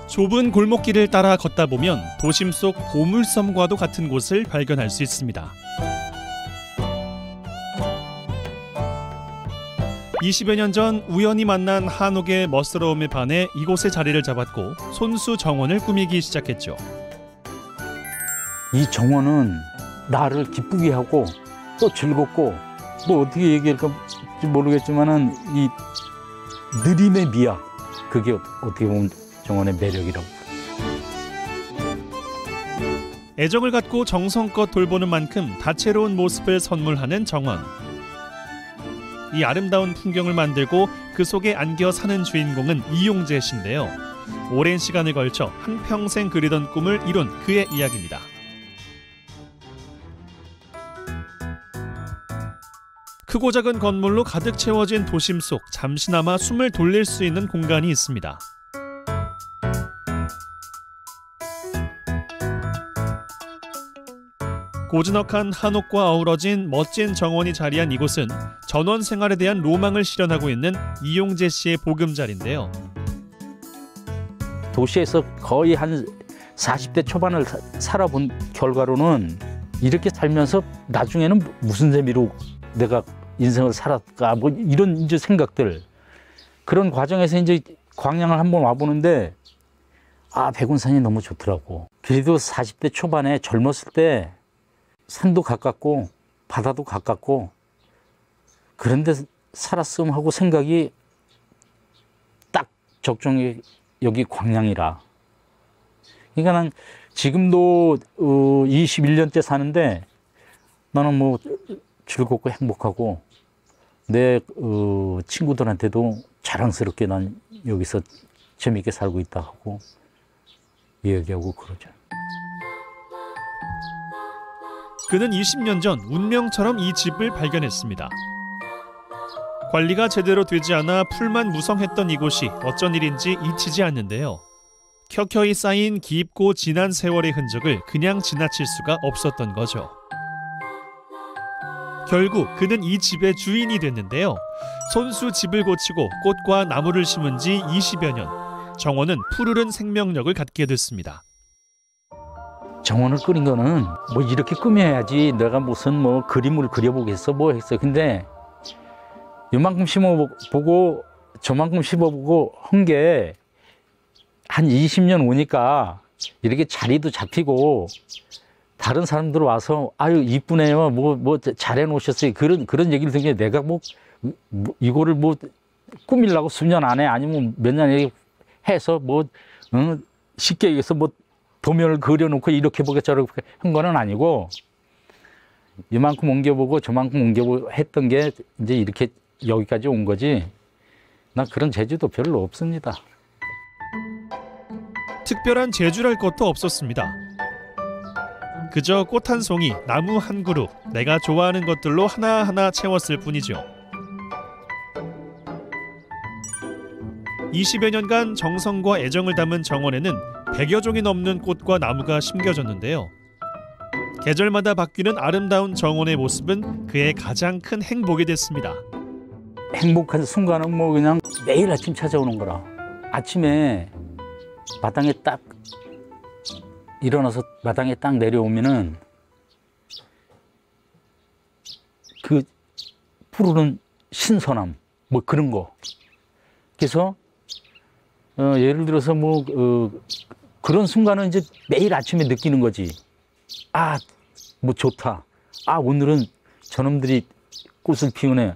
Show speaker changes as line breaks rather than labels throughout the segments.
좁은 골목길을 따라 걷다 보면 도심 속 보물섬과도 같은 곳을 발견할 수 있습니다. 20여 년 전 우연히 만난 한옥의 멋스러움에 반해 이곳에 자리를 잡았고 손수 정원을 꾸미기 시작했죠.
이 정원은 나를 기쁘게 하고 또 즐겁고 뭐 어떻게 얘기할까 모르겠지만은 이 느림의 미학, 그게 어떻게 보면 정원의 매력이라고.
애정을 갖고 정성껏 돌보는 만큼 다채로운 모습을 선물하는 정원. 이 아름다운 풍경을 만들고 그 속에 안겨 사는 주인공은 이용재 씨인데요. 오랜 시간을 걸쳐 한평생 그리던 꿈을 이룬 그의 이야기입니다. 크고 작은 건물로 가득 채워진 도심 속 잠시나마 숨을 돌릴 수 있는 공간이 있습니다. 고즈넉한 한옥과 어우러진 멋진 정원이 자리한 이곳은 전원 생활에 대한 로망을 실현하고 있는 이용재 씨의 보금자리인데요.
도시에서 거의 한 40대 초반을 살아본 결과로는 이렇게 살면서 나중에는 무슨 재미로 내가 인생을 살았까, 뭐 이런 이제 생각들. 그런 과정에서 이제 광양을 한번 와보는데 백운산이 너무 좋더라고. 그래도 40대 초반에 젊었을 때 산도 가깝고 바다도 가깝고 그런데 살았음 하고 생각이 딱 적정히 여기 광양이라. 그러니까 난 지금도 21년째 사는데 나는 뭐 즐겁고 행복하고 내 친구들한테도 자랑스럽게 난 여기서 재밌게 살고 있다 하고 얘기하고 그러죠.
그는 20년 전 운명처럼 이 집을 발견했습니다. 관리가 제대로 되지 않아 풀만 무성했던 이곳이 어쩐 일인지 잊히지 않는데요. 켜켜이 쌓인 깊고 진한 세월의 흔적을 그냥 지나칠 수가 없었던 거죠. 결국 그는 이 집의 주인이 됐는데요. 손수 집을 고치고 꽃과 나무를 심은 지 20여 년. 정원은 푸르른 생명력을 갖게 됐습니다.
정원을 꾸린 거는 뭐 이렇게 꾸며야지 내가 무슨 뭐 그림을 그려보겠어 뭐 했어. 근데 요만큼 심어보고 저만큼 심어보고 한 게 한 20년 오니까 이렇게 자리도 잡히고 다른 사람들 와서 아유 이쁘네요 뭐 잘해 놓으셨어요 그런 얘기를 듣는 게 내가 뭐 이거를 뭐 꾸밀라고 수년 안에 아니면 몇 년 해서 쉽게 얘기해서 뭐 도면을 그려놓고 이렇게 보게 저렇게 한 거는 아니고 이만큼 옮겨보고 저만큼 옮겨보고 했던 게 이제 이렇게 여기까지 온 거지. 나 그런 재주도 별로 없습니다.
특별한 재주랄 것도 없었습니다. 그저 꽃 한 송이, 나무 한 그루, 내가 좋아하는 것들로 하나하나 채웠을 뿐이죠. 20여 년간 정성과 애정을 담은 정원에는 100여 종이 넘는 꽃과 나무가 심겨졌는데요. 계절마다 바뀌는 아름다운 정원의 모습은 그의 가장 큰 행복이 됐습니다.
행복한 순간은 뭐 그냥 매일 아침 찾아오는 거라. 아침에 마당에 딱 일어나서 마당에 딱 내려오면은 그 푸르른 신선함 뭐 그런 거. 그래서 예를 들어서 뭐 그런 순간은 이제 매일 아침에 느끼는 거지. 뭐 좋다. 오늘은 저놈들이 꽃을 피우네.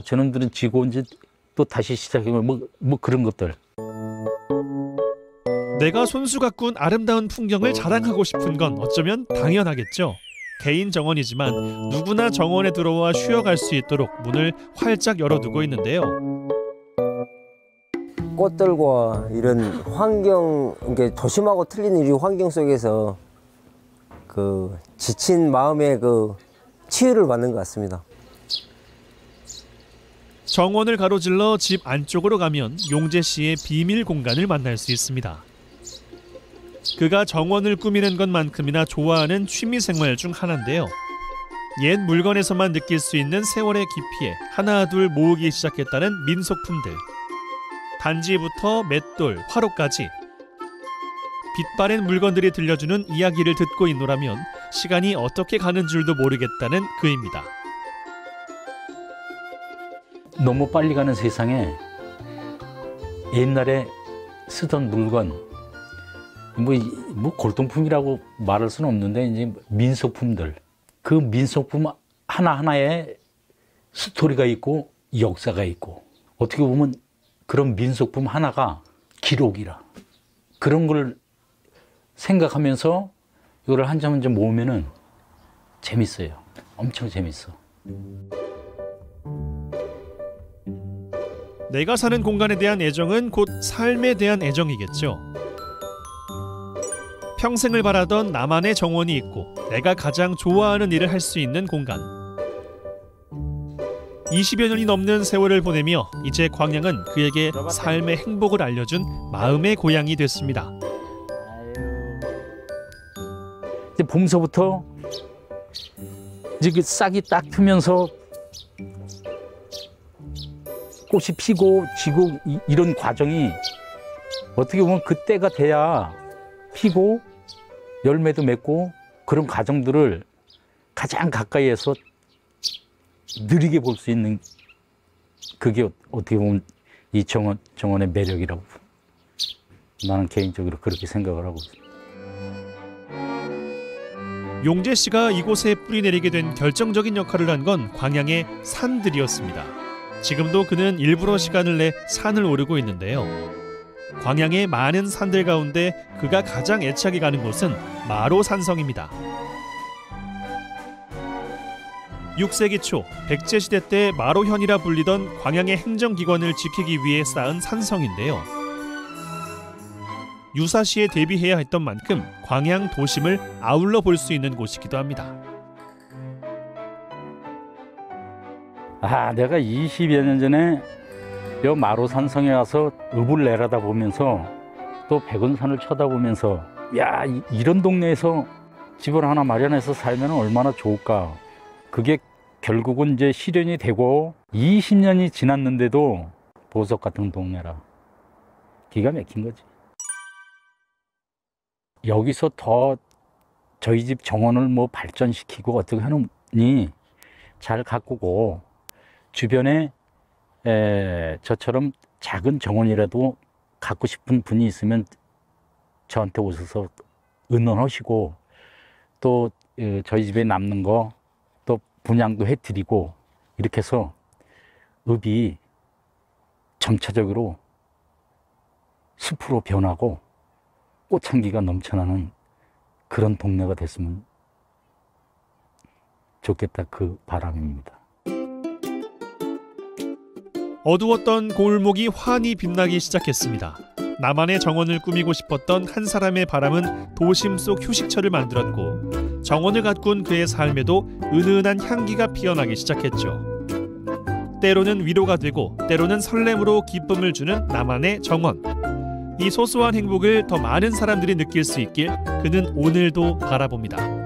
저놈들은 지고 이제 또 다시 시작하면 뭐 그런 것들.
내가 손수 가꾼 아름다운 풍경을 자랑하고 싶은 건 어쩌면 당연하겠죠. 개인 정원이지만 누구나 정원에 들어와 쉬어갈 수 있도록 문을 활짝 열어두고 있는데요.
꽃들과 이런 환경, 이게 도심하고 틀린 이 환경 속에서 그 지친 마음의 그 치유를 받는 것 같습니다.
정원을 가로질러 집 안쪽으로 가면 용재 씨의 비밀 공간을 만날 수 있습니다. 그가 정원을 꾸미는 것만큼이나 좋아하는 취미생활 중 하나인데요. 옛 물건에서만 느낄 수 있는 세월의 깊이에 하나둘 모으기 시작했다는 민속품들. 단지부터 맷돌, 화로까지 빛바랜 물건들이 들려주는 이야기를 듣고 있노라면 시간이 어떻게 가는 줄도 모르겠다는 그입니다.
너무 빨리 가는 세상에 옛날에 쓰던 물건, 뭐 골동품이라고 말할 수는 없는데 이제 민속품들, 그 민속품 하나하나에 스토리가 있고 역사가 있고, 어떻게 보면 그런 민속품 하나가 기록이라. 그런 걸 생각하면서 이거를 한 점 한 점 모으면은 재밌어요. 엄청 재밌어.
내가 사는 공간에 대한 애정은 곧 삶에 대한 애정이겠죠. 평생을 바라던 나만의 정원이 있고 내가 가장 좋아하는 일을 할 수 있는 공간. 20여 년이 넘는 세월을 보내며 이제 광양은 그에게 삶의 행복을 알려준 마음의 고향이 됐습니다.
이제 봄서부터 이제 그 싹이 딱 트면서 꽃이 피고 지고 이런 과정이 어떻게 보면 그때가 돼야 피고 열매도 맺고 그런 과정들을 가장 가까이에서 느리게 볼 수 있는, 그게 어떻게 보면 이 정원의 매력이라고 나는 개인적으로 그렇게 생각을 하고 있습니다.
용재 씨가 이곳에 뿌리내리게 된 결정적인 역할을 한 건 광양의 산들이었습니다. 지금도 그는 일부러 시간을 내 산을 오르고 있는데요. 광양의 많은 산들 가운데 그가 가장 애착이 가는 곳은 마로산성입니다. 6세기 초 백제시대 때 마로현이라 불리던 광양의 행정기관을 지키기 위해 쌓은 산성인데요. 유사시에 대비해야 했던 만큼 광양 도심을 아울러 볼 수 있는 곳이기도 합니다.
내가 20여 년 전에 요 마로산성에 와서 읍을 내려다 보면서 또 백운산을 쳐다보면서 야, 이런 동네에서 집을 하나 마련해서 살면 얼마나 좋을까. 그게 결국은 이제 실현이 되고 20년이 지났는데도 보석 같은 동네라. 기가 막힌 거지. 여기서 더 저희 집 정원을 뭐 발전시키고 어떻게 하느니 잘 가꾸고, 주변에 저처럼 작은 정원이라도 갖고 싶은 분이 있으면 저한테 오셔서 의논하시고, 또 저희 집에 남는 거 또 분양도 해드리고, 이렇게 해서 읍이 점차적으로 숲으로 변하고 꽃향기가 넘쳐나는 그런 동네가 됐으면 좋겠다, 그 바람입니다.
어두웠던 골목이 환히 빛나기 시작했습니다. 나만의 정원을 꾸미고 싶었던 한 사람의 바람은 도심 속 휴식처를 만들었고, 정원을 가꾼 그의 삶에도 은은한 향기가 피어나기 시작했죠. 때로는 위로가 되고 때로는 설렘으로 기쁨을 주는 나만의 정원. 이 소소한 행복을 더 많은 사람들이 느낄 수 있길 그는 오늘도 바라봅니다.